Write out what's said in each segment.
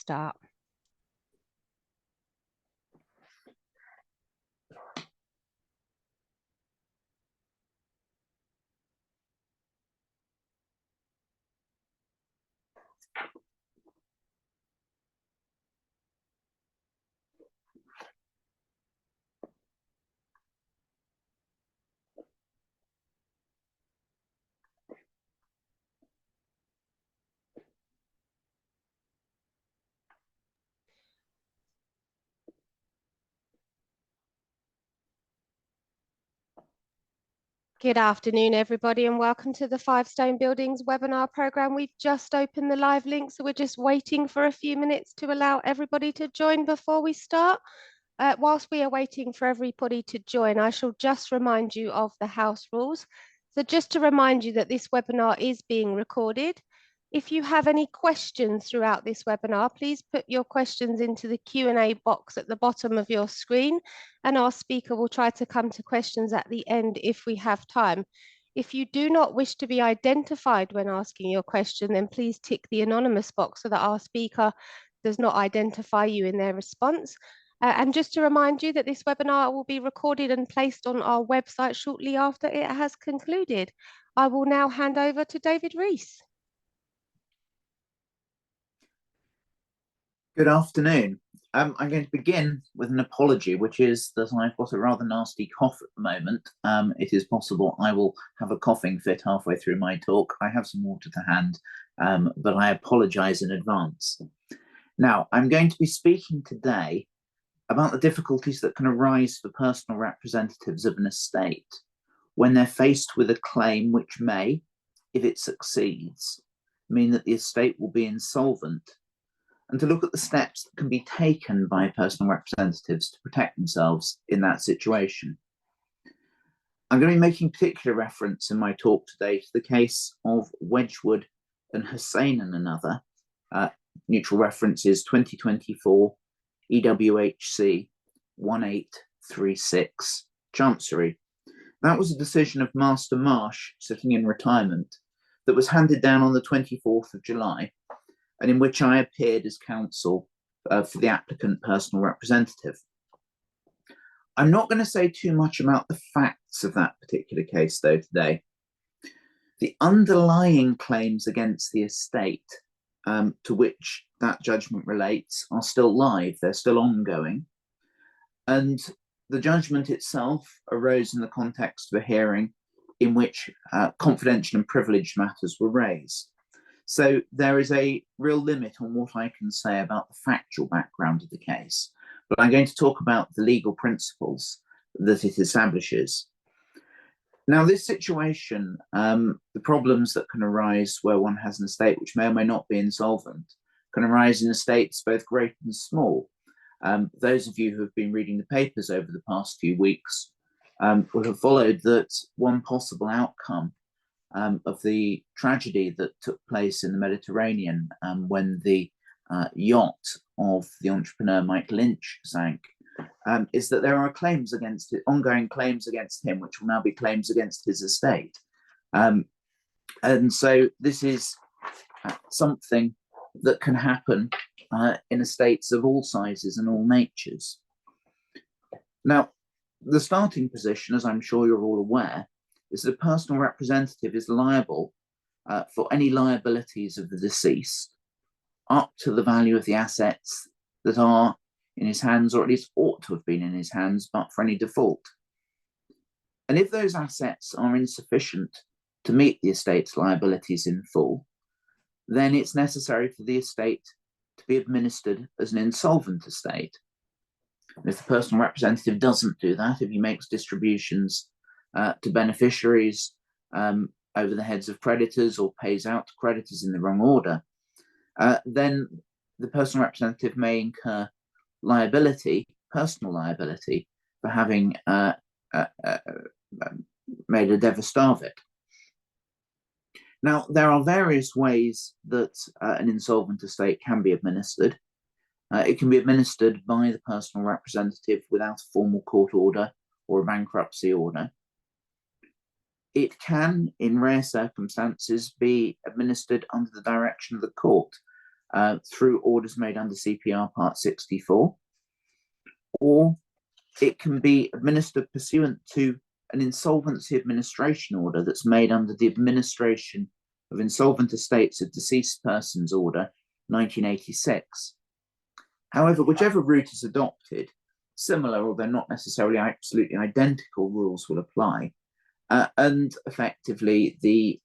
start. Good afternoon, everybody, and welcome to the Five Stone Buildings webinar program. We've just opened the live link, so we're just waiting for a few minutes to allow everybody to join before we start. Whilst we are waiting for everybody to join, I shall just remind you of the house rules. So just to remind you that this webinar is being recorded. If you have any questions throughout this webinar, please put your questions into the Q&A box at the bottom of your screen, and our speaker will try to come to questions at the end if we have time. If you do not wish to be identified when asking your question, then please tick the anonymous box so that our speaker does not identify you in their response. And just to remind you that this webinar will be recorded and placed on our website shortly after it has concluded. I will now hand over to David Rees. Good afternoon. I'm going to begin with an apology, which is that I've got a rather nasty cough at the moment. It is possible I will have a coughing fit halfway through my talk. I have some water to hand, but I apologise in advance. Now, I'm going to be speaking today about the difficulties that can arise for personal representatives of an estate when they're faced with a claim which may, if it succeeds, mean that the estate will be insolvent, and to look at the steps that can be taken by personal representatives to protect themselves in that situation. I'm going to be making particular reference in my talk today to the case of Wedgwood and Hussain and another. Neutral reference is 2024 EWHC 1836 Chancery. That was a decision of Master Marsh, sitting in retirement, that was handed down on the 24th of July, and in which I appeared as counsel for the applicant personal representative. I'm not going to say too much about the facts of that particular case, though, today. The underlying claims against the estate to which that judgment relates are still live, they're still ongoing. And the judgment itself arose in the context of a hearing in which confidential and privileged matters were raised. So there is a real limit on what I can say about the factual background of the case, but I'm going to talk about the legal principles that it establishes. Now, this situation, the problems that can arise where one has an estate which may or may not be insolvent, can arise in estates both great and small. Those of you who have been reading the papers over the past few weeks will have followed that one possible outcome of the tragedy that took place in the Mediterranean when the yacht of the entrepreneur Mike Lynch sank, is that there are claims against it, ongoing claims against him, which will now be claims against his estate. And so this is something that can happen in estates of all sizes and all natures. Now, the starting position, as I'm sure you're all aware, is that a personal representative is liable for any liabilities of the deceased up to the value of the assets that are in his hands, or at least ought to have been in his hands, but for any default. And if those assets are insufficient to meet the estate's liabilities in full, then it's necessary for the estate to be administered as an insolvent estate. And if the personal representative doesn't do that, if he makes distributions to beneficiaries over the heads of creditors or pays out to creditors in the wrong order, then the personal representative may incur liability, personal liability, for having made a devastavit. Now, there are various ways that an insolvent estate can be administered. It can be administered by the personal representative without a formal court order or a bankruptcy order. It can, in rare circumstances, be administered under the direction of the court. through orders made under CPR Part 64, or it can be administered pursuant to an insolvency administration order that's made under the Administration of Insolvent Estates of Deceased Persons Order 1986. However, whichever route is adopted, similar, although not necessarily absolutely identical, rules will apply. And effectively, the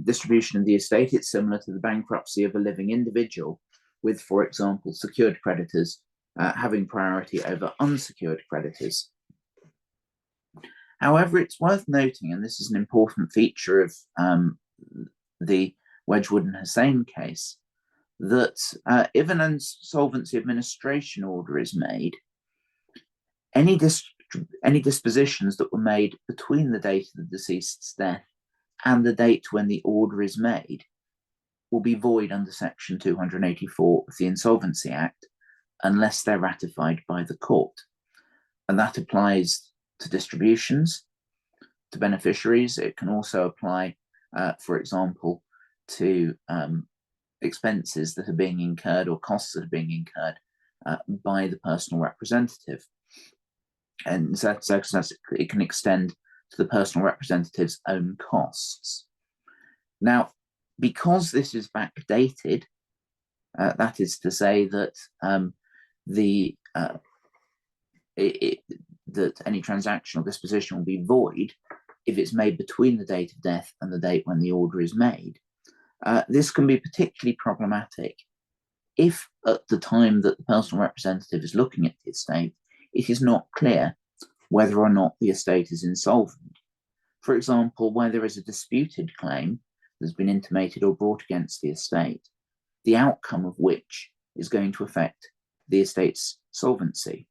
distribution of the estate, it's similar to the bankruptcy of a living individual, with, for example, secured creditors having priority over unsecured creditors. However, it's worth noting, and this is an important feature of the Wedgwood and Hussain case, that if an insolvency administration order is made, any dispositions that were made between the date of the deceased's death and the date when the order is made will be void under Section 284 of the Insolvency Act unless they're ratified by the court. And that applies to distributions, to beneficiaries. It can also apply, for example, to expenses that are being incurred or costs that are being incurred by the personal representative. And so it can extend to the personal representative's own costs. Now, because this is backdated, that is to say that that any transactional disposition will be void if it's made between the date of death and the date when the order is made. This can be particularly problematic if at the time that the personal representative is looking at the estate, it is not clear whether or not the estate is insolvent. For example, where there is a disputed claim that has been intimated or brought against the estate, the outcome of which is going to affect the estate's solvency.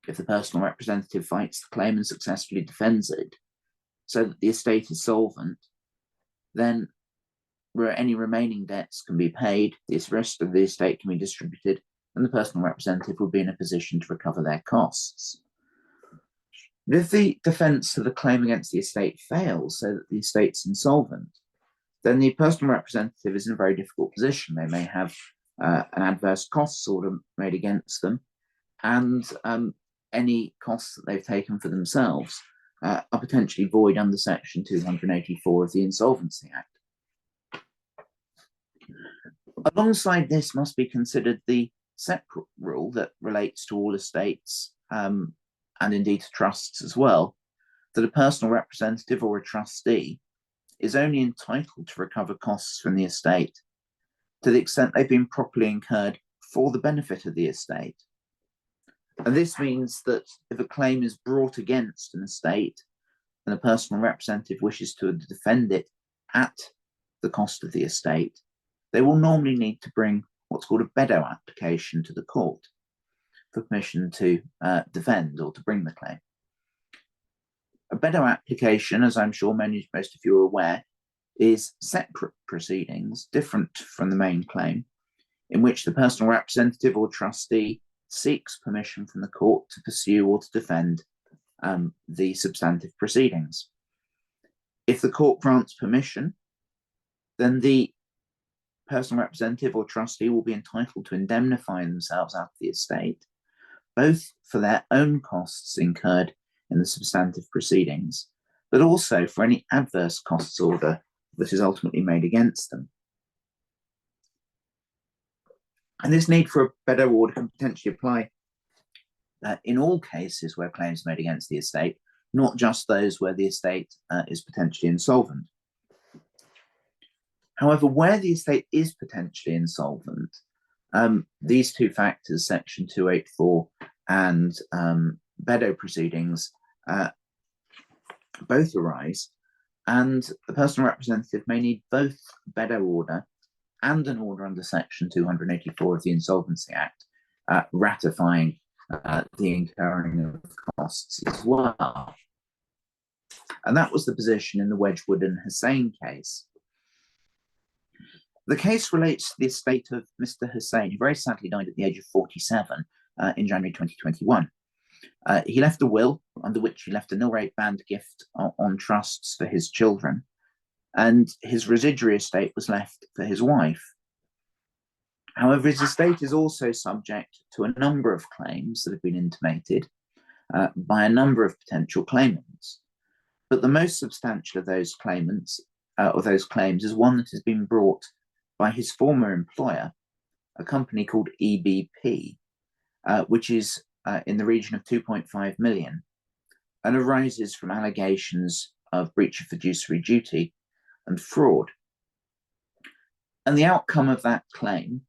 If the personal representative fights the claim and successfully defends it so that the estate is solvent, then where any remaining debts can be paid, the rest of the estate can be distributed, and the personal representative will be in a position to recover their costs. If the defence to the claim against the estate fails, so that the estate's insolvent, then the personal representative is in a very difficult position. They may have an adverse costs order made against them, and any costs that they've taken for themselves are potentially void under Section 284 of the Insolvency Act. Alongside this must be considered the separate rule that relates to all estates and indeed to trusts as well, that a personal representative or a trustee is only entitled to recover costs from the estate to the extent they've been properly incurred for the benefit of the estate. And this means that if a claim is brought against an estate and a personal representative wishes to defend it at the cost of the estate, they will normally need to bring what's called a Beddoe application to the court for permission to defend or to bring the claim. A Beddoe application, as I'm sure most of you are aware, is separate proceedings, different from the main claim, in which the personal representative or trustee seeks permission from the court to pursue or to defend the substantive proceedings. If the court grants permission, then the personal representative or trustee will be entitled to indemnify themselves out of the estate, both for their own costs incurred in the substantive proceedings, but also for any adverse costs order that is ultimately made against them. And this need for a Beddoe order can potentially apply in all cases where claims are made against the estate, not just those where the estate is potentially insolvent. However, where the estate is potentially insolvent, these two factors, Section 284 and Beddoe proceedings, both arise, and the personal representative may need both a Beddoe order and an order under Section 284 of the Insolvency Act ratifying the incurring of costs as well. And that was the position in the Wedgwood and Hussain case. The case relates to the estate of Mr. Hussain, who very sadly died at the age of 47 in January 2021. He left a will under which he left a nil-rate band gift on trusts for his children. and his residuary estate was left for his wife. However, his estate is also subject to a number of claims that have been intimated by a number of potential claimants. But the most substantial of those claimants, or those claims, is one that has been brought by his former employer, a company called EBP, which is in the region of 2.5 million, and arises from allegations of breach of fiduciary duty and fraud. And the outcome of that claim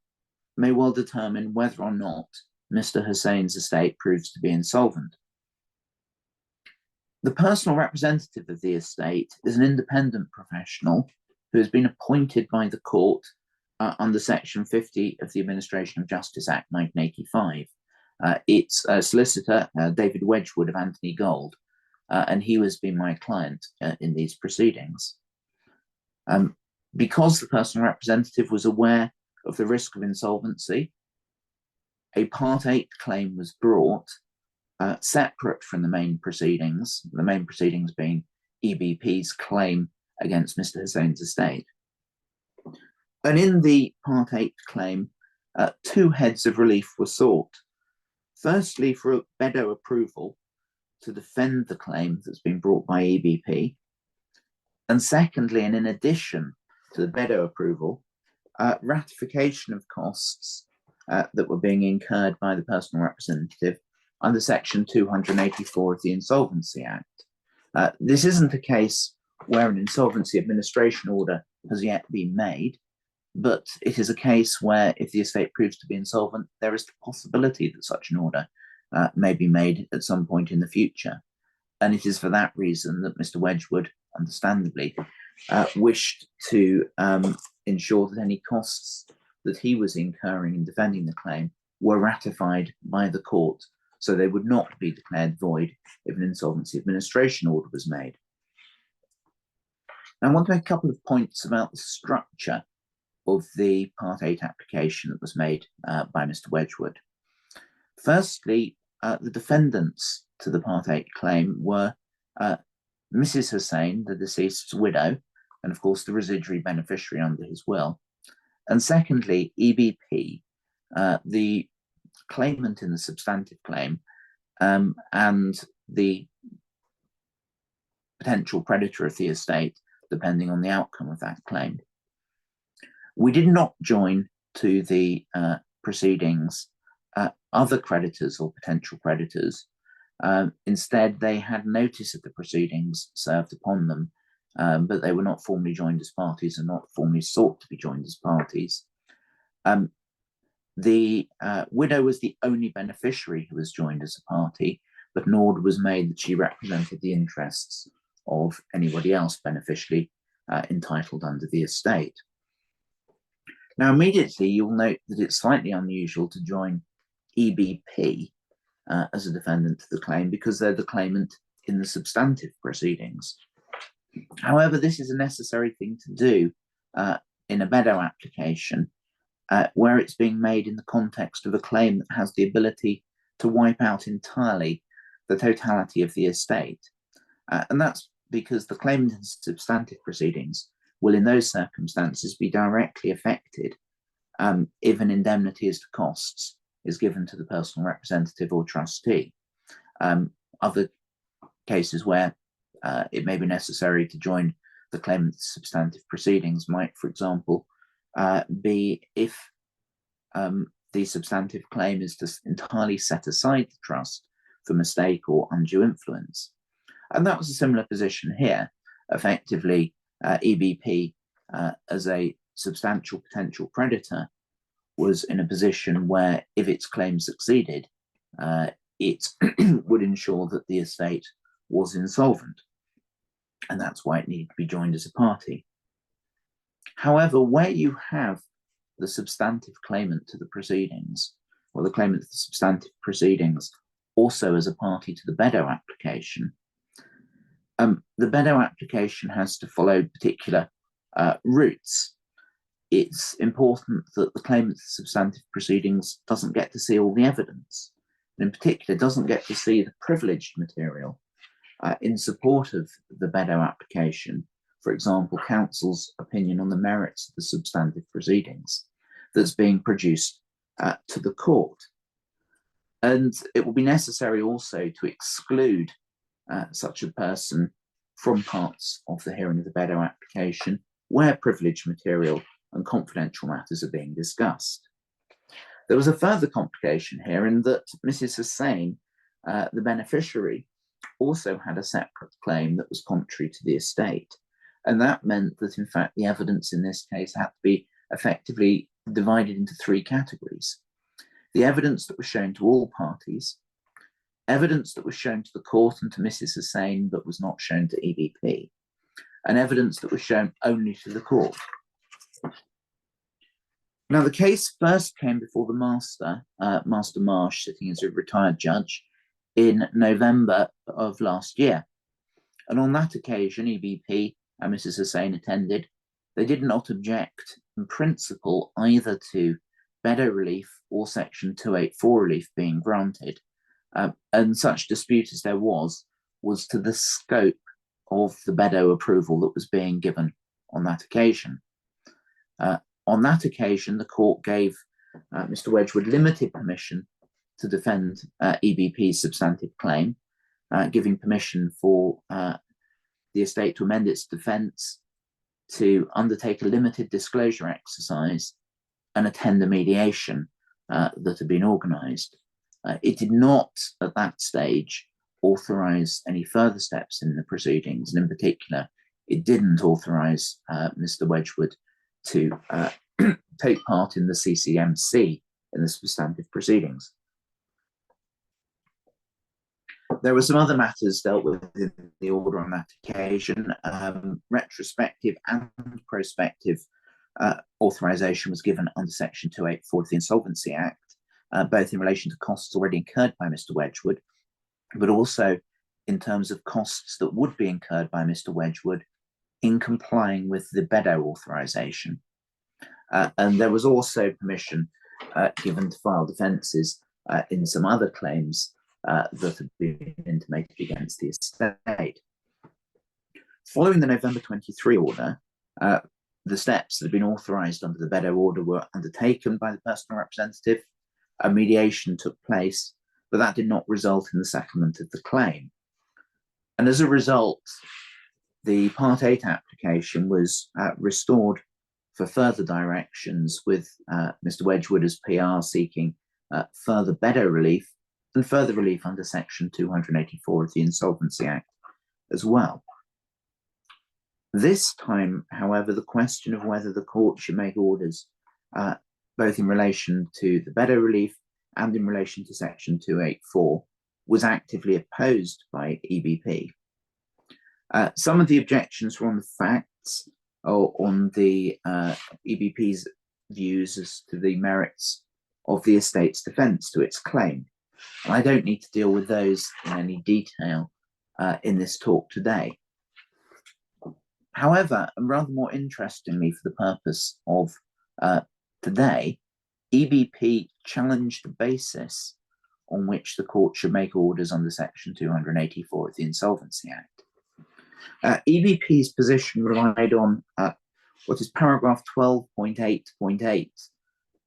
may well determine whether or not Mr. Hussein's estate proves to be insolvent. The personal representative of the estate is an independent professional who has been appointed by the court under Section 50 of the Administration of Justice Act 1985. It's a solicitor, David Wedgwood of Anthony Gold, and he has been my client in these proceedings. Because the personal representative was aware of the risk of insolvency, a Part 8 claim was brought separate from the main proceedings being EBP's claim against Mr. Hussein's estate. And in the Part 8 claim, two heads of relief were sought. Firstly, for Bedo approval to defend the claim that's been brought by EBP. And secondly, and in addition to the Bedo approval, ratification of costs that were being incurred by the personal representative under Section 284 of the Insolvency Act. This isn't a case where an insolvency administration order has yet been made, but it is a case where if the estate proves to be insolvent, there is the possibility that such an order may be made at some point in the future. And it is for that reason that Mr. Wedgwood, understandably, wished to ensure that any costs that he was incurring in defending the claim were ratified by the court, so they would not be declared void if an insolvency administration order was made. Now, I want to make a couple of points about the structure of the Part 8 application that was made by Mr. Wedgwood. Firstly, the defendants to the Part 8 claim were Mrs. Hussein, the deceased's widow, and of course the residuary beneficiary under his will. And secondly, EBP, the claimant in the substantive claim, and the potential creditor of the estate, depending on the outcome of that claim. We did not join to the proceedings other creditors or potential creditors. Instead, they had notice of the proceedings served upon them, but they were not formally joined as parties and not formally sought to be joined as parties. The widow was the only beneficiary who was joined as a party, but an order was made that she represented the interests of anybody else beneficially entitled under the estate. Now, immediately, you'll note that it's slightly unusual to join EBP as a defendant to the claim because they're the claimant in the substantive proceedings. However, this is a necessary thing to do in a Bedo application where it's being made in the context of a claim that has the ability to wipe out entirely the totality of the estate. And that's because the claimant in substantive proceedings will in those circumstances be directly affected if an indemnity as to costs is given to the personal representative or trustee. Other cases where it may be necessary to join the claimant's substantive proceedings might, for example, be if the substantive claim is to entirely set aside the trust for mistake or undue influence. And that was a similar position here. Effectively, EBP, as a substantial potential creditor, was in a position where if its claim succeeded, it would ensure that the estate was insolvent. And that's why it needed to be joined as a party. However, where you have the substantive claimant to the proceedings, or the claimant to the substantive proceedings also as a party to the Bedo application, the Bedo application has to follow particular routes. It's important that the claimant to the substantive proceedings doesn't get to see all the evidence, and in particular doesn't get to see the privileged material in support of the Bedo application for example, counsel's opinion on the merits of the substantive proceedings that's being produced to the court. And it will be necessary also to exclude such a person from parts of the hearing of the Beddoe application where privileged material and confidential matters are being discussed. There was a further complication here in that Mrs. Hussain, the beneficiary, also had a separate claim that was contrary to the estate. And that meant that, in fact, the evidence in this case had to be effectively divided into three categories. The evidence that was shown to all parties, evidence that was shown to the court and to Mrs. Hussain but was not shown to EBP, and evidence that was shown only to the court. Now, the case first came before the Master Marsh, sitting as a retired judge, in November of last year. And on that occasion, EBP and Mrs. Hussain attended. They did not object in principle either to Beddoe relief or Section 284 relief being granted. And such dispute as there was to the scope of the Beddoe approval that was being given on that occasion. On that occasion, the court gave Mr. Wedgwood limited permission to defend EBP's substantive claim, giving permission for the estate to amend its defence, to undertake a limited disclosure exercise, and attend the mediation that had been organised. It did not, at that stage, authorise any further steps in the proceedings, and in particular, it didn't authorise Mr. Wedgwood to take part in the CCMC in the substantive proceedings. There were some other matters dealt with in the order on that occasion. Retrospective and prospective authorisation was given under Section 284 of the Insolvency Act, both in relation to costs already incurred by Mr. Wedgwood, but also in terms of costs that would be incurred by Mr. Wedgwood in complying with the Beddoe authorisation. And there was also permission given to file defences in some other claims that had been intimated against the estate. Following the November 23 order, the steps that had been authorised under the Beddoe order were undertaken by the personal representative. A mediation took place, but that did not result in the settlement of the claim. And as a result, the Part 8 application was restored for further directions, with Mr. Wedgwood as PR seeking further Beddoe relief and further relief under Section 284 of the Insolvency Act as well. This time, however, the question of whether the court should make orders both in relation to the Beddoe relief and in relation to Section 284 was actively opposed by EBP. Some of the objections were on the facts or on the EBP's views as to the merits of the estate's defence to its claim. And I don't need to deal with those in any detail in this talk today. However, and rather more interestingly for the purpose of today, EBP challenged the basis on which the court should make orders under Section 284 of the Insolvency Act. EBP's position relied on what is paragraph 12.8.8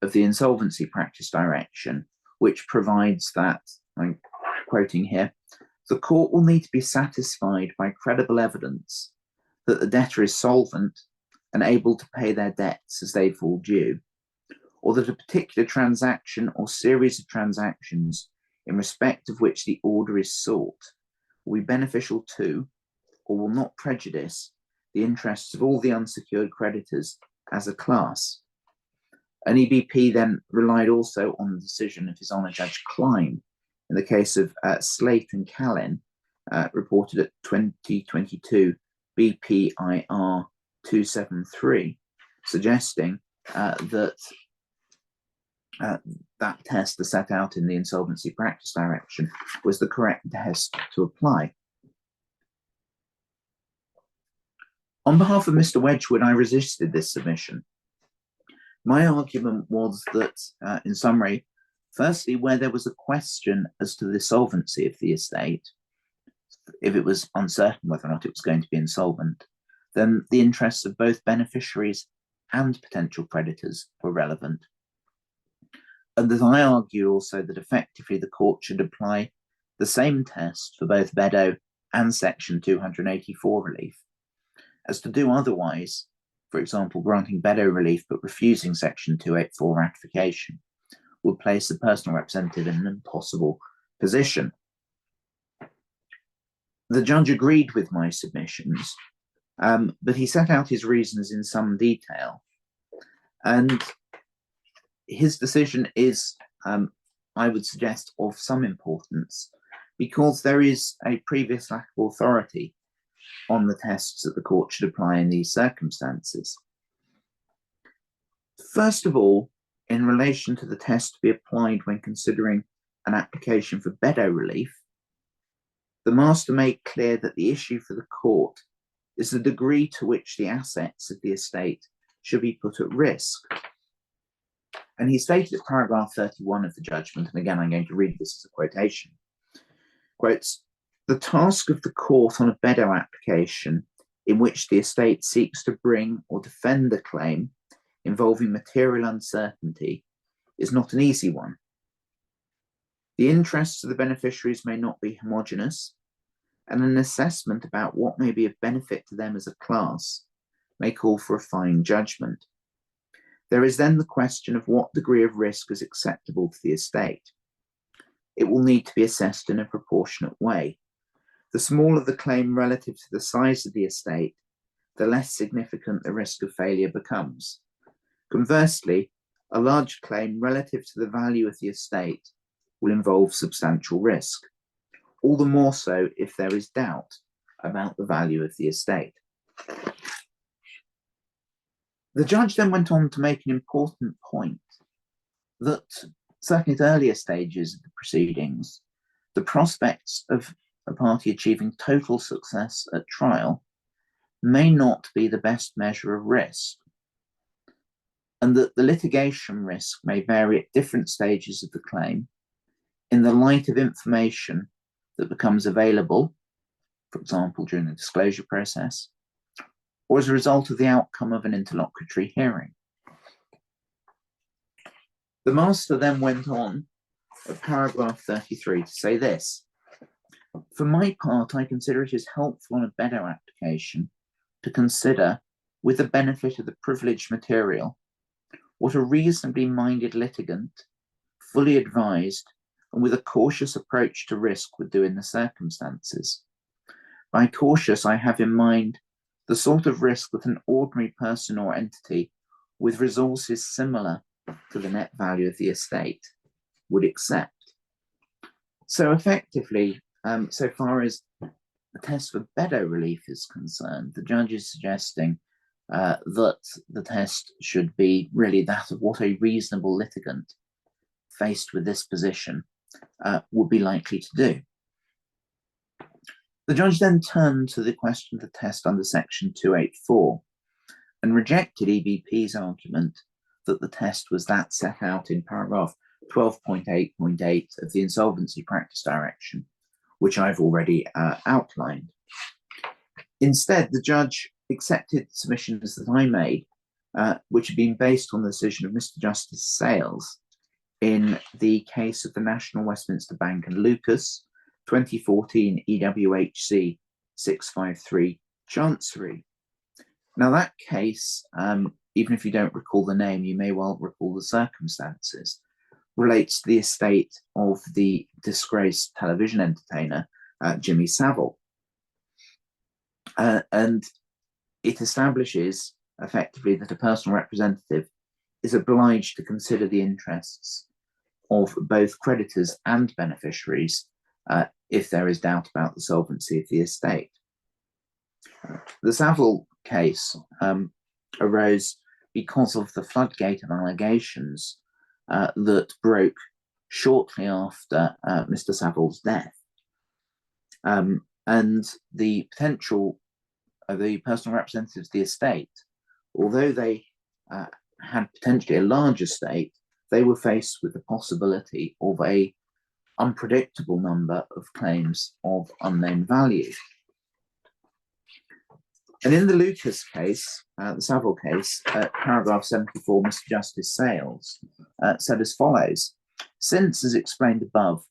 of the Insolvency Practice Direction, which provides that, I'm quoting here, the court will need to be satisfied by credible evidence that the debtor is solvent and able to pay their debts as they fall due, or that a particular transaction or series of transactions in respect of which the order is sought will be beneficial to or will not prejudice the interests of all the unsecured creditors as a class. And EBP then relied also on the decision of His Honour Judge Klein in the case of Slate and Callin, reported at 2022 BPIR 273, suggesting that that test as set out in the Insolvency Practice Direction was the correct test to apply. On behalf of Mr. Wedgwood, I resisted this submission. My argument was that, in summary, firstly, where there was a question as to the solvency of the estate, if it was uncertain whether or not it was going to be insolvent, then the interests of both beneficiaries and potential creditors were relevant. And that I argue also that effectively the court should apply the same test for both Beddoe and Section 284 relief, as to do otherwise, for example, granting Beddoe relief but refusing Section 284 ratification, would place the personal representative in an impossible position. The judge agreed with my submissions, but he set out his reasons in some detail. And his decision is, I would suggest, of some importance, because there is a previous lack of authority on the tests that the court should apply in these circumstances. First of all, in relation to the test to be applied when considering an application for Beddoe relief, the master made clear that the issue for the court is the degree to which the assets of the estate should be put at risk. And he stated at paragraph 31 of the judgment, and again I'm going to read this as a quotation, quotes, "The task of the court on a Beddoe application in which the estate seeks to bring or defend a claim involving material uncertainty is not an easy one. The interests of the beneficiaries may not be homogeneous, and an assessment about what may be of benefit to them as a class may call for a fine judgment. There is then the question of what degree of risk is acceptable to the estate. It will need to be assessed in a proportionate way. The smaller the claim relative to the size of the estate, the less significant the risk of failure becomes. Conversely, a large claim relative to the value of the estate will involve substantial risk, all the more so if there is doubt about the value of the estate." The judge then went on to make an important point that, certainly at earlier stages of the proceedings, the prospects of a party achieving total success at trial may not be the best measure of risk, and that the litigation risk may vary at different stages of the claim in the light of information that becomes available, for example, during the disclosure process, or as a result of the outcome of an interlocutory hearing. The master then went on at paragraph 33 to say this: "For my part, I consider it is helpful on a Beddoe application to consider, with the benefit of the privileged material, what a reasonably minded litigant, fully advised, and with a cautious approach to risk would do in the circumstances. By cautious, I have in mind the sort of risk that an ordinary person or entity with resources similar to the net value of the estate would accept." So effectively, so far as the test for Beddoe relief is concerned, the judge is suggesting that the test should be really that of what a reasonable litigant faced with this position would be likely to do. The judge then turned to the question of the test under Section 284 and rejected EBP's argument that the test was that set out in paragraph 12.8.8 of the Insolvency Practice Direction, which I've already outlined. Instead, the judge accepted submissions that I made, which had been based on the decision of Mr. Justice Sales in the case of the National Westminster Bank and Lucas, 2014 EWHC 653 Chancery. Now that case, even if you don't recall the name, you may well recall the circumstances, relates to the estate of the disgraced television entertainer, Jimmy Savile. And it establishes effectively that a personal representative is obliged to consider the interests of both creditors and beneficiaries if there is doubt about the solvency of the estate. The Savile case arose because of the floodgate of allegations that broke shortly after Mr. Savile's death. And the potential of the personal representatives of the estate, although they had potentially a large estate, they were faced with the possibility of a unpredictable number of claims of unknown value. And in the Lucas case, the Savile case, paragraph 74, Mr. Justice Sales said as follows: since, as explained above,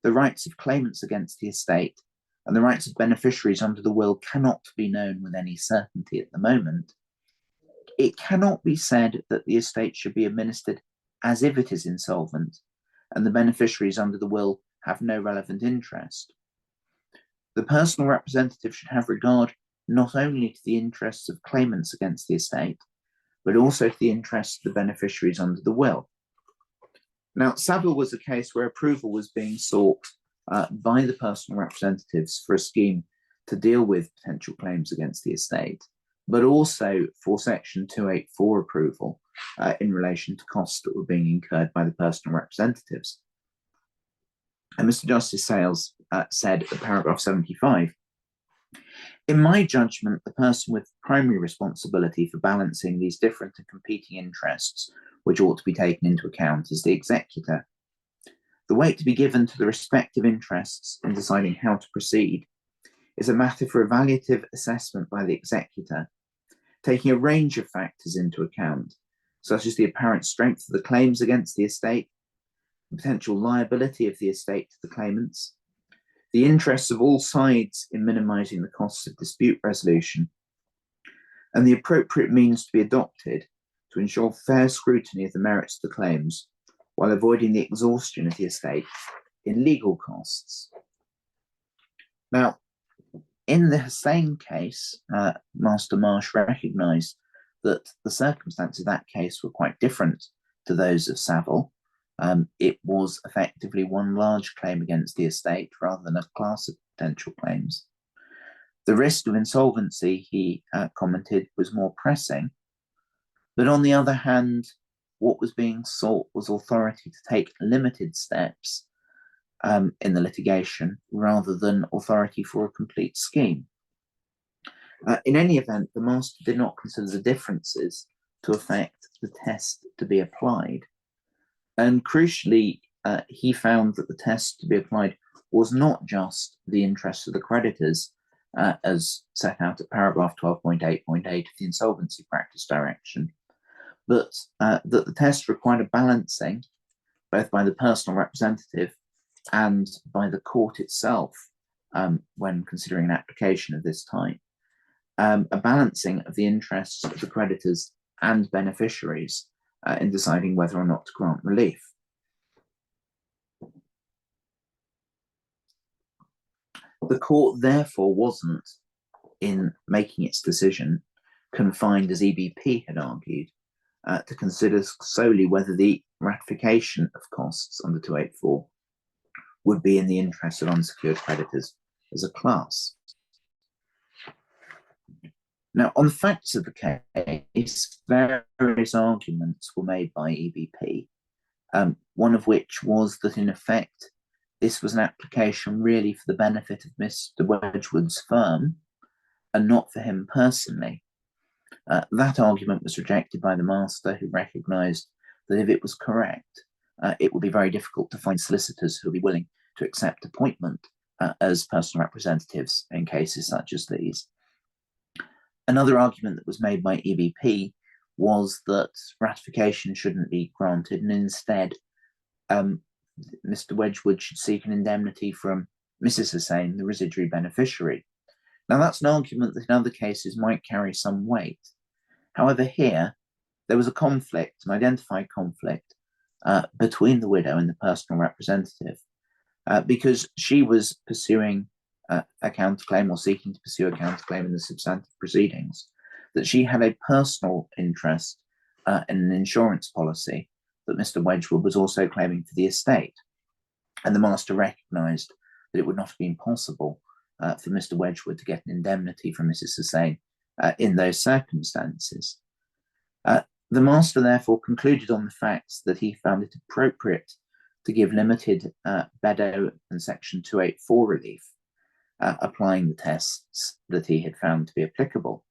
the rights of claimants against the estate and the rights of beneficiaries under the will cannot be known with any certainty at the moment, it cannot be said that the estate should be administered as if it is insolvent and the beneficiaries under the will have no relevant interest. The personal representative should have regard not only to the interests of claimants against the estate, but also to the interests of the beneficiaries under the will. Now, Savile was a case where approval was being sought by the personal representatives for a scheme to deal with potential claims against the estate, but also for Section 284 approval in relation to costs that were being incurred by the personal representatives. And Mr. Justice Sales said at paragraph 75, in my judgment, the person with primary responsibility for balancing these different and competing interests, which ought to be taken into account, is the executor. The weight to be given to the respective interests in deciding how to proceed is a matter for evaluative assessment by the executor, taking a range of factors into account, such as the apparent strength of the claims against the estate, the potential liability of the estate to the claimants, the interests of all sides in minimizing the costs of dispute resolution, and the appropriate means to be adopted to ensure fair scrutiny of the merits of the claims while avoiding the exhaustion of the estate in legal costs. Now, in the Hussein case, Master Marsh recognised that the circumstances of that case were quite different to those of Savile. It was effectively one large claim against the estate rather than a class of potential claims. The risk of insolvency, he commented, was more pressing. But on the other hand, what was being sought was authority to take limited steps in the litigation rather than authority for a complete scheme. In any event, the Master did not consider the differences to affect the test to be applied. And crucially, he found that the test to be applied was not just the interests of the creditors, as set out at paragraph 12.8.8 of the Insolvency Practice Direction, but that the test required a balancing, both by the personal representative and by the court itself, when considering an application of this type, a balancing of the interests of the creditors and beneficiaries in deciding whether or not to grant relief. The court therefore wasn't, in making its decision, confined, as EBP had argued, to consider solely whether the ratification of costs under 284 would be in the interest of unsecured creditors as a class. Now, on the facts of the case, various arguments were made by EBP, one of which was that, in effect, this was an application really for the benefit of Mr. Wedgwood's firm and not for him personally. That argument was rejected by the Master, who recognised that if it was correct, it would be very difficult to find solicitors who would be willing to accept appointment as personal representatives in cases such as these. Another argument that was made by EBP was that ratification shouldn't be granted, and instead Mr. Wedgwood should seek an indemnity from Mrs. Hussein, the residuary beneficiary. Now, that's an argument that in other cases might carry some weight. However, here, there was a conflict, an identified conflict, between the widow and the personal representative, because she was pursuing a counterclaim or seeking to pursue a counterclaim in the substantive proceedings, that she had a personal interest in an insurance policy that Mr. Wedgwood was also claiming for the estate. And the Master recognised that it would not have been possible for Mr. Wedgwood to get an indemnity from Mrs. Hussein in those circumstances. The Master therefore concluded on the facts that he found it appropriate to give limited Beddoe and Section 284 relief, applying the tests that he had found to be applicable.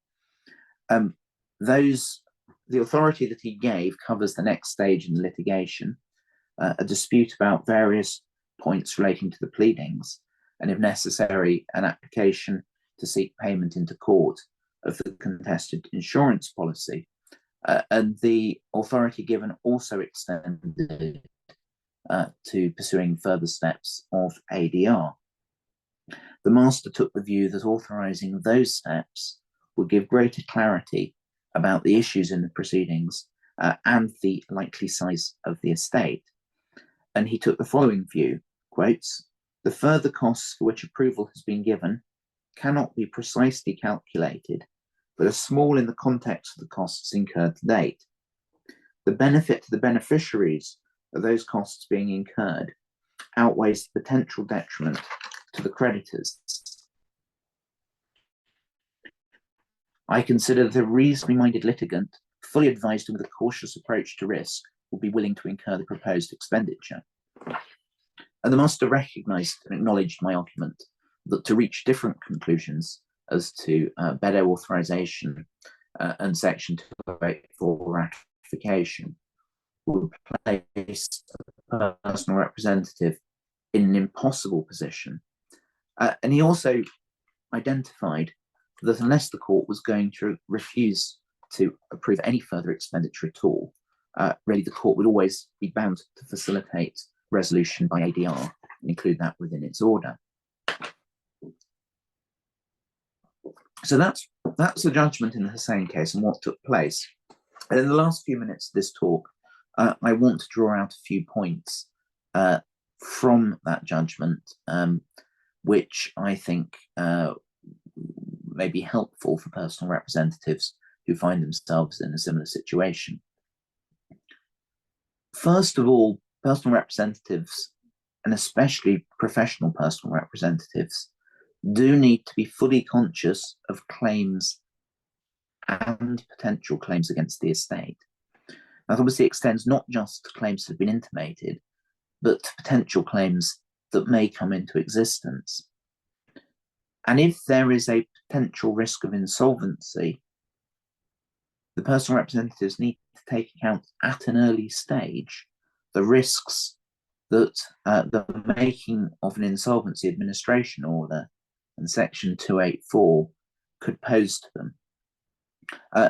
The authority that he gave covers the next stage in the litigation, a dispute about various points relating to the pleadings, and if necessary, an application to seek payment into court of the contested insurance policy. And the authority given also extended to pursuing further steps of ADR. The master took the view that authorising those steps would give greater clarity about the issues in the proceedings and the likely size of the estate. And he took the following view, quotes, "The further costs for which approval has been given cannot be precisely calculated, but are small in the context of the costs incurred to date. The benefit to the beneficiaries of those costs being incurred outweighs the potential detriment to the creditors. I consider that a reasonably minded litigant, fully advised and with a cautious approach to risk, will be willing to incur the proposed expenditure." And the master recognised and acknowledged my argument that to reach different conclusions as to BEDO authorisation and Section 284 ratification would place a personal representative in an impossible position. And he also identified that unless the court was going to refuse to approve any further expenditure at all, really the court would always be bound to facilitate resolution by ADR and include that within its order. So that's the judgment in the Hussein case and what took place. And in the last few minutes of this talk, I want to draw out a few points from that judgment, which I think may be helpful for personal representatives who find themselves in a similar situation. First of all, personal representatives, and especially professional personal representatives, do need to be fully conscious of claims and potential claims against the estate. That obviously extends not just to claims that have been intimated, but to potential claims that may come into existence. And if there is a potential risk of insolvency, the personal representatives need to take account at an early stage the risks that the making of an insolvency administration order and Section 284 could pose to them.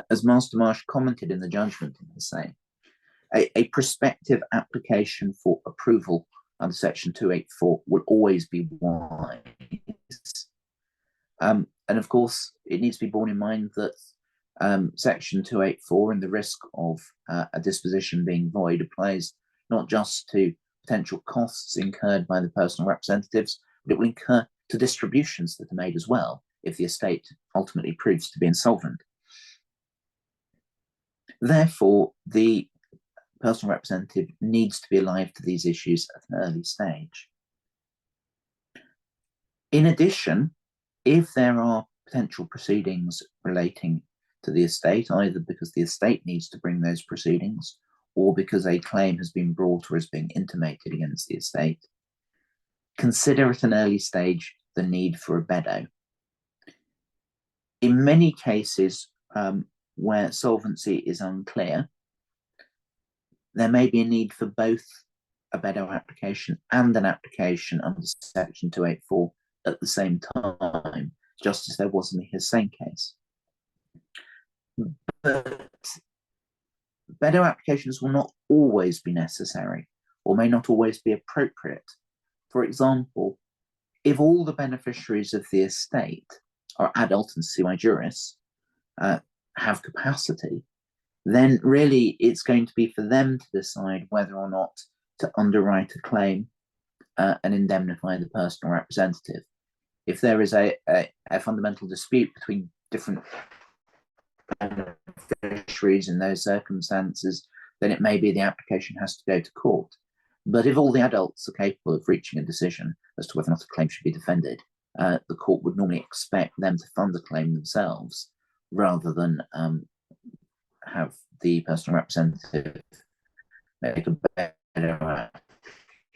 As Master Marsh commented in the judgment in Hussein, a prospective application for approval under Section 284 will always be wise. And of course, it needs to be borne in mind that Section 284 and the risk of a disposition being void applies not just to potential costs incurred by the personal representatives, but it will incur to distributions that are made as well if the estate ultimately proves to be insolvent. Therefore, the personal representative needs to be alive to these issues at an early stage. In addition, if there are potential proceedings relating to the estate, either because the estate needs to bring those proceedings or because a claim has been brought or is being intimated against the estate, consider at an early stage the need for a BEDO. In many cases where solvency is unclear, there may be a need for both a BEDO application and an application under Section 284 at the same time, just as there was in the Hussein case. But BEDO applications will not always be necessary or may not always be appropriate. For example, if all the beneficiaries of the estate are adult and sui juris, have capacity, then really it's going to be for them to decide whether or not to underwrite a claim and indemnify the personal representative. If there is a fundamental dispute between different beneficiaries in those circumstances, then it may be the application has to go to court. But if all the adults are capable of reaching a decision as to whether or not a claim should be defended, the court would normally expect them to fund the claim themselves rather than have the personal representative make a better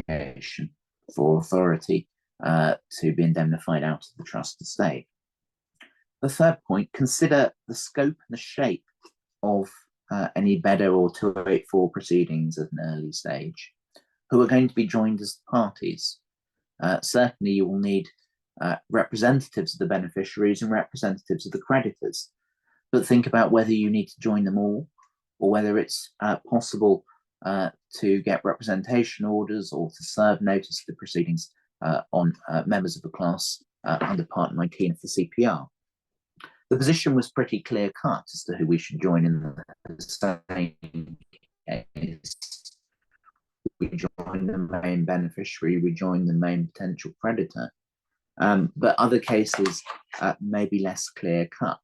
application for authority to be indemnified out of the trust estate. The third point, consider the scope and the shape of any BEDO or 284 proceedings at an early stage. Who are going to be joined as the parties? Certainly you will need representatives of the beneficiaries and representatives of the creditors but think about whether you need to join them all, or whether it's possible to get representation orders or to serve notice of the proceedings on members of the class under Part 19 of the CPR. The position was pretty clear cut as to who we should join in the same case. We join the main beneficiary, we join the main potential creditor, but other cases may be less clear cut.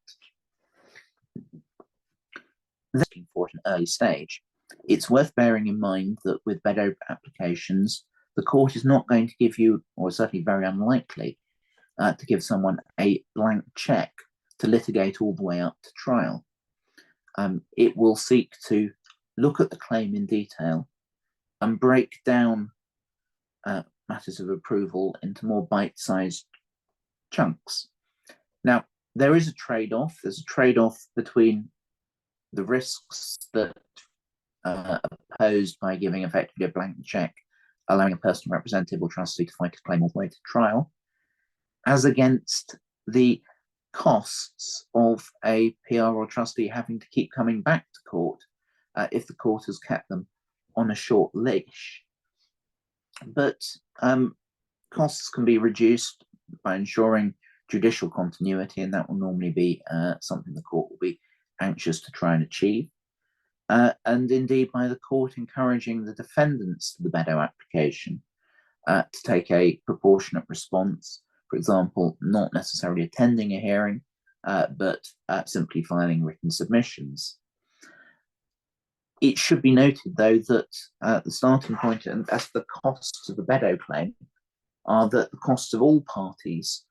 For an early stage, it's worth bearing in mind that with Bedo applications, the court is not going to give you, or certainly very unlikely, to give someone a blank check to litigate all the way up to trial. It will seek to look at the claim in detail and break down matters of approval into more bite-sized chunks. Now, there is a trade-off. There's a trade-off between the risks that are posed by giving effectively a blank check, allowing a personal representative or trustee to fight a claim all the way to trial, as against the costs of a PR or trustee having to keep coming back to court if the court has kept them on a short leash. But costs can be reduced by ensuring judicial continuity, and that will normally be something the court will be anxious to try and achieve. And indeed by the court encouraging the defendants to the Bedo application to take a proportionate response, for example, not necessarily attending a hearing, but simply filing written submissions. It should be noted, though, that the starting point and as the costs of the Bedo claim are that the costs of all parties,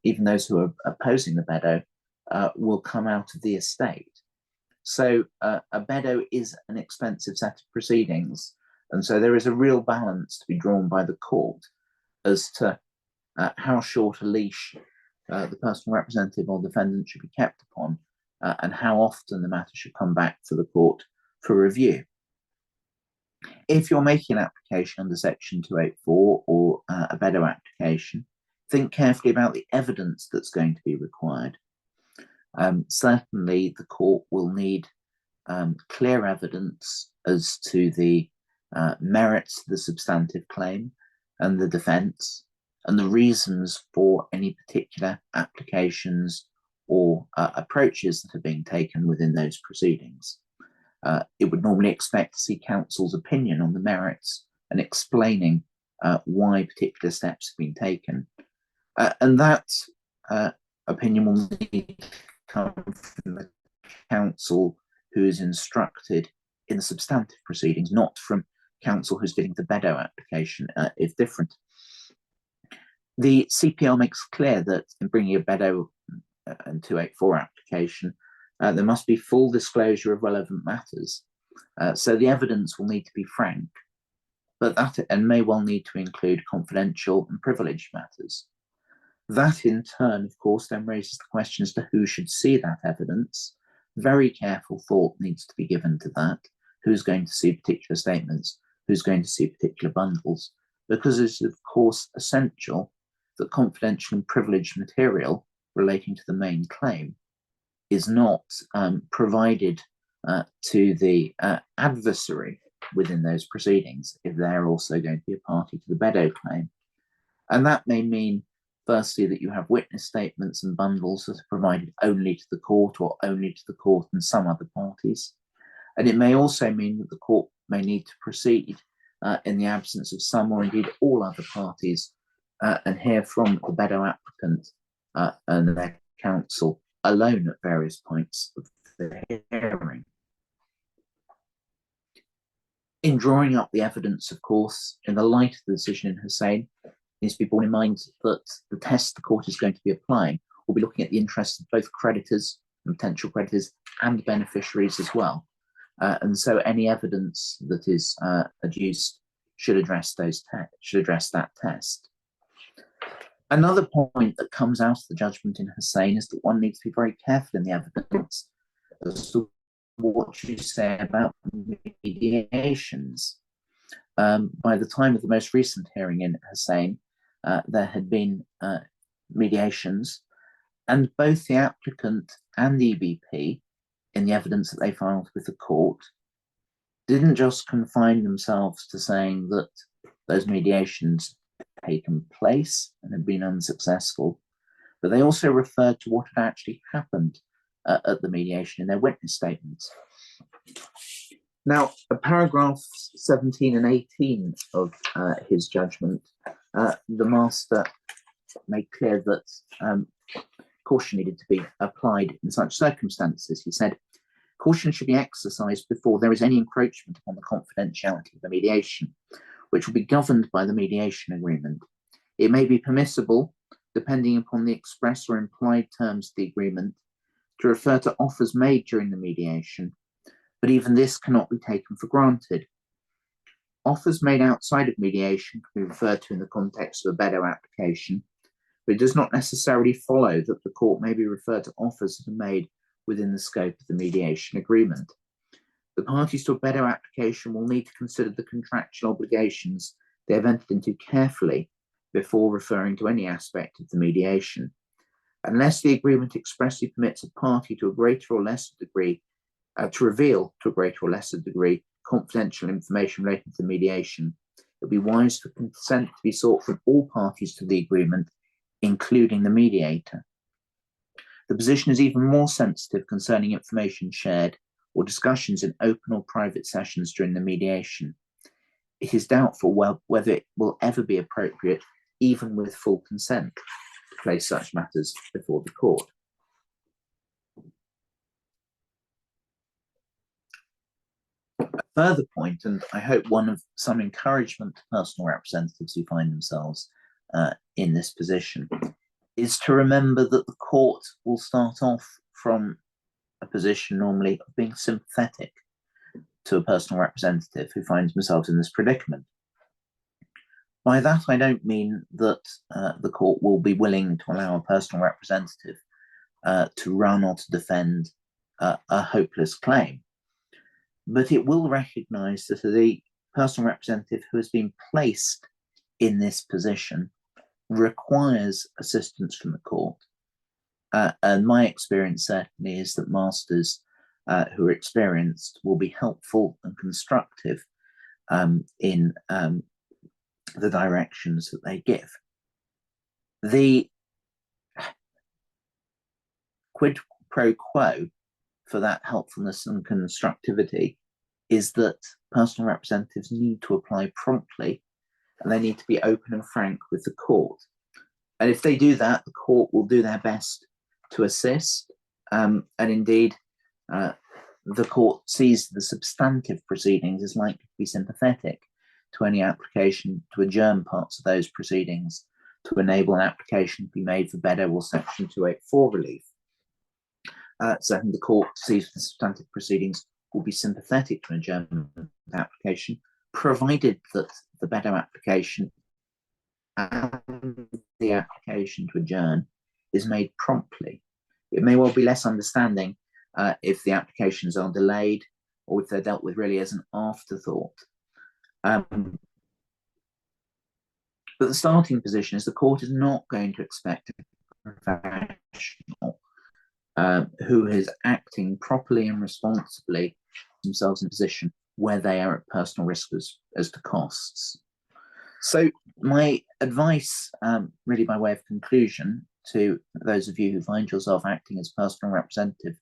even those who are opposing the Bedo, will come out of the estate. So a Bedo is an expensive set of proceedings, and so there is a real balance to be drawn by the court as to how short a leash the personal representative or defendant should be kept upon, and how often the matter should come back to the court for review. If you're making an application under Section 284 or a Bedo application, think carefully about the evidence that's going to be required. Certainly, the court will need clear evidence as to the merits of the substantive claim and the defence, and the reasons for any particular applications or approaches that are being taken within those proceedings. It would normally expect to see counsel's opinion on the merits and explaining why particular steps have been taken. And that opinion will need to come from the counsel who is instructed in the substantive proceedings, not from counsel who's dealing with the Bedo application, if different. The CPR makes clear that in bringing a Bedo and 284 application, there must be full disclosure of relevant matters. So the evidence will need to be frank, but that and may well need to include confidential and privileged matters. That in turn, of course, then raises the question as to who should see that evidence. Very careful thought needs to be given to that. Who's going to see particular statements? Who's going to see particular bundles? Because it's, of course, essential that confidential and privileged material relating to the main claim is not provided to the adversary within those proceedings if they're also going to be a party to the Bedo claim. And that may mean, firstly, that you have witness statements and bundles that are provided only to the court or only to the court and some other parties. And it may also mean that the court may need to proceed in the absence of some or indeed all other parties and hear from the Bedo applicant and their counsel alone at various points of the hearing. In drawing up the evidence, of course, in the light of the decision in Hussain, it needs to be borne in mind that the test the court is going to be applying will be looking at the interests of both creditors and potential creditors and beneficiaries as well. And so any evidence that is adduced should address that test. Another point that comes out of the judgment in Hussain is that one needs to be very careful in the evidence as to what you say about mediations. By the time of the most recent hearing in Hussain, there had been mediations, And both the applicant and the EBP, in the evidence that they filed with the court, didn't just confine themselves to saying that those mediations had taken place and had been unsuccessful, but they also referred to what had actually happened at the mediation in their witness statements. Now, paragraphs 17 and 18 of his judgment, the master made clear that caution needed to be applied in such circumstances. He said, caution should be exercised before there is any encroachment upon the confidentiality of the mediation, which will be governed by the mediation agreement. It may be permissible, depending upon the express or implied terms of the agreement, to refer to offers made during the mediation, but even this cannot be taken for granted. Offers made outside of mediation can be referred to in the context of a better application, but it does not necessarily follow that the court may be referred to offers that are made within the scope of the mediation agreement. The parties to a better application will need to consider the contractual obligations they have entered into carefully before referring to any aspect of the mediation. Unless the agreement expressly permits a party to a greater or lesser degree to reveal to a greater or lesser degree confidential information relating to the mediation, it would be wise for consent to be sought from all parties to the agreement, including the mediator. The position is even more sensitive concerning information shared or discussions in open or private sessions during the mediation. It is doubtful whether it will ever be appropriate, even with full consent, to place such matters before the court. A further point, and I hope one of some encouragement to personal representatives who find themselves in this position, is to remember that the court will start off from a position normally of being sympathetic to a personal representative who finds themselves in this predicament. By that, I don't mean that the court will be willing to allow a personal representative to run or to defend a hopeless claim, but it will recognise that the personal representative who has been placed in this position requires assistance from the court. And my experience certainly is that masters who are experienced will be helpful and constructive in the directions that they give. The quid pro quo for that helpfulness and constructivity is that personal representatives need to apply promptly, and they need to be open and frank with the court. And if they do that, the court will do their best to assist. And indeed, the court sees the substantive proceedings as likely to be sympathetic to any application to adjourn parts of those proceedings to enable an application to be made for better or Section 284 relief. Certainly, the court sees the substantive proceedings will be sympathetic to an adjournment application, provided that the better application and the application to adjourn is made promptly. It may well be less understanding if the applications are delayed or if they're dealt with really as an afterthought. But the starting position is the court is not going to expect a professional who is acting properly and responsibly themselves in a position where they are at personal risk as to costs. So my advice, really by way of conclusion, to those of you who find yourself acting as personal representative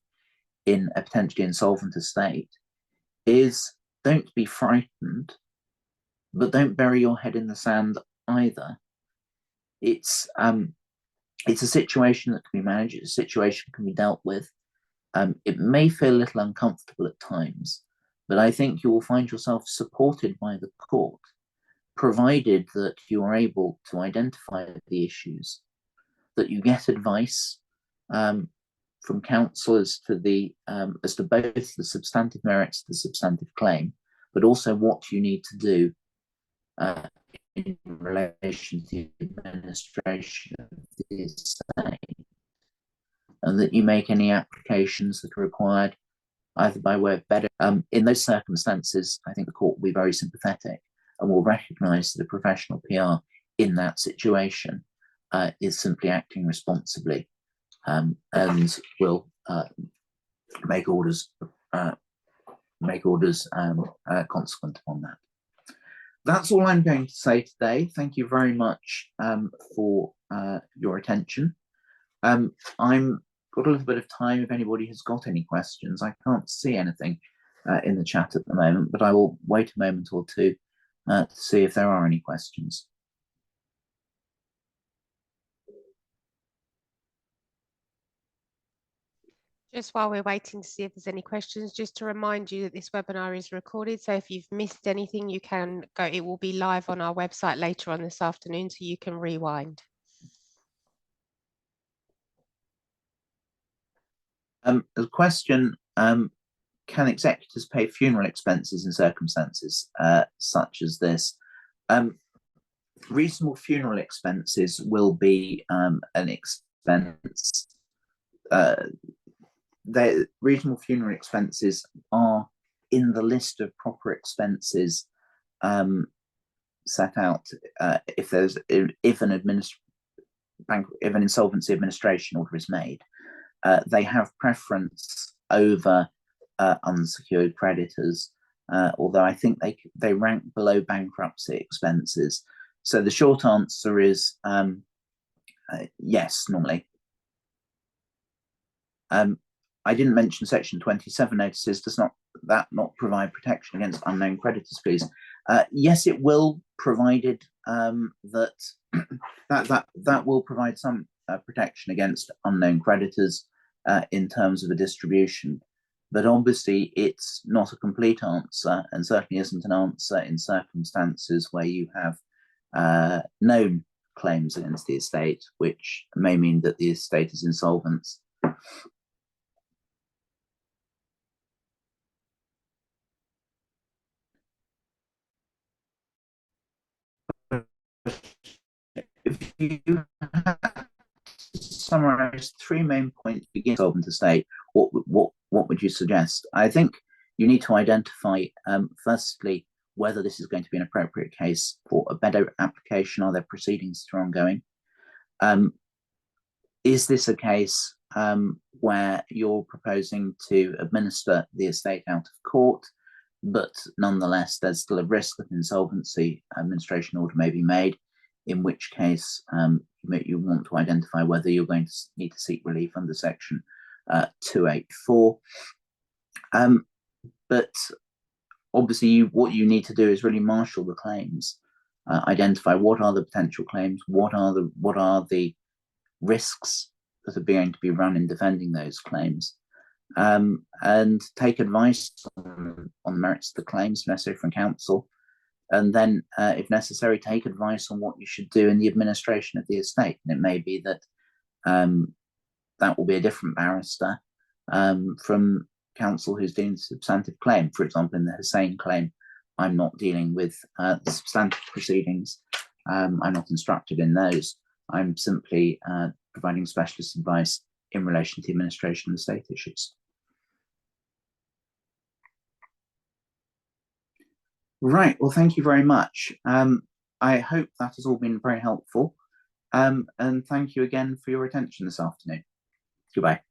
in a potentially insolvent estate is don't be frightened, but don't bury your head in the sand either. It's a situation that can be managed, it's a situation that can be dealt with. It may feel a little uncomfortable at times, but I think you will find yourself supported by the court, provided that you are able to identify the issues, that you get advice from counsel as to both the substantive merits of the substantive claim, but also what you need to do in relation to the administration of the estate, and that you make any applications that are required either by way of better. In those circumstances, I think the court will be very sympathetic and will recognise that a professional PR in that situation is simply acting responsibly and will make orders consequent upon that. That's all I'm going to say today. Thank you very much for your attention. I'm got a little bit of time if anybody has got any questions. I can't see anything in the chat at the moment, but I will wait a moment or two to see if there are any questions. Just while we're waiting to see if there's any questions, just to remind you that this webinar is recorded. So if you've missed anything, you can go, it will be live on our website later on this afternoon, so you can rewind. The question, can executors pay funeral expenses in circumstances such as this? Reasonable funeral expenses will be an expense. Reasonable funeral expenses are in the list of proper expenses set out if an insolvency administration order is made. They have preference over unsecured creditors, although I think they rank below bankruptcy expenses. So the short answer is yes, normally. I didn't mention Section 27 notices. Does that not provide protection against unknown creditors, please? Yes, it will, provided that will provide some protection against unknown creditors in terms of a distribution. But obviously, it's not a complete answer, and certainly isn't an answer in circumstances where you have known claims against the estate, which may mean that the estate is insolvent. If you summarize 3 main points to begin insolvent estate, what would you suggest? I think you need to identify, firstly, whether this is going to be an appropriate case for a better application. Are there proceedings that are ongoing? Is this a case where you're proposing to administer the estate out of court, but nonetheless there's still a risk that insolvency administration order may be made, in which case you want to identify whether you're going to need to seek relief under Section 284. But obviously what you need to do is really marshal the claims, identify what are the potential claims, what are the risks that are going to be run in defending those claims, and take advice on the merits of the claims necessary from counsel, and then, if necessary, take advice on what you should do in the administration of the estate. And it may be that that will be a different barrister from counsel who's dealing with substantive claim. For example, in the Hussein claim, I'm not dealing with the substantive proceedings. I'm not instructed in those. I'm simply providing specialist advice in relation to the administration of the estate issues. Right, well, thank you very much. I hope that has all been very helpful. And thank you again for your attention this afternoon. Goodbye.